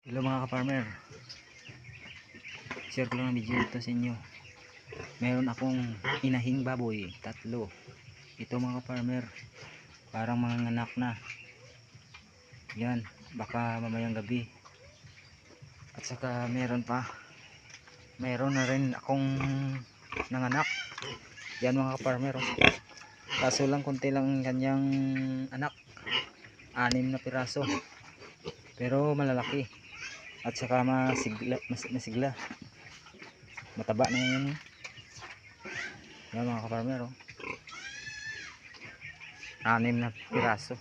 Hello mga ka-farmer, share ko lang ang video ito sa inyo. Meron akong inahing baboy, 3. Ito mga ka-farmer, parang mga anak na. Yan, baka mamayang gabi. At saka meron na rin akong nanganak. Yan mga ka-farmer, kaso lang konti lang kanyang anak, 6 na piraso, pero malalaki. At saka masigla, mataba na yun. Yan mga ka-farmer, 6 na piraso,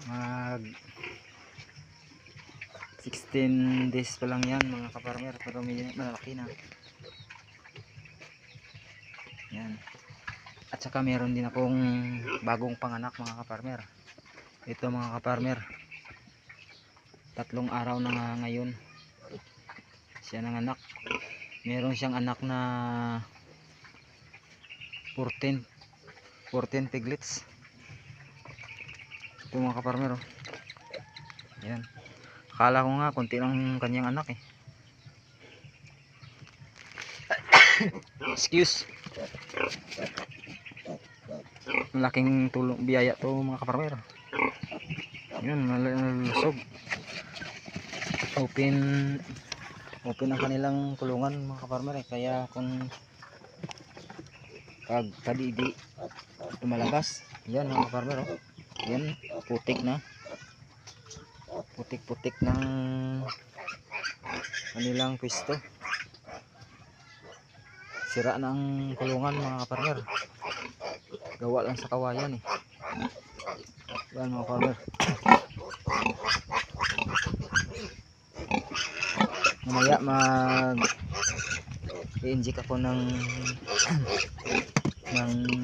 mag 16 days pa lang yan mga ka-farmer, pero medyo malalaki na yan. At saka meron din akong bagong panganak mga ka-farmer. Ito mga ka-farmer, 3 araw na nga ngayon siya nanganak. Meron siyang anak na 14 piglets. Ito mga ka-farmer, yan. Akala ko nga konti lang kanyang anak excuse. Malaking tulong, biyaya to mga ka-farmer. Yun, nalusog. Open ang kanilang kulungan mga ka-farmer, kaya kung kadidi lumalabas. Yan mga ka-farmer, yan, putik ng kanilang pwesto. Sira na ang kulungan mga ka-farmer, gawa lang sa kawayan yan mga ka-farmer. Mamaya i-inject ako ng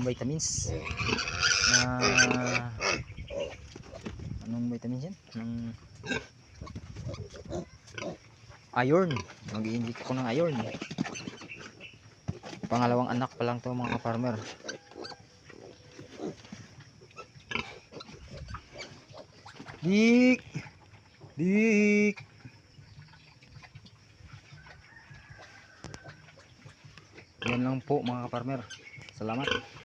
vitamins na anong vitamins yan? Ng iron. Mag-i-inject ako ng iron. Pangalawang anak pa lang to mga ka-farmer. Dik yan lang po mga ka-farmer. Salamat.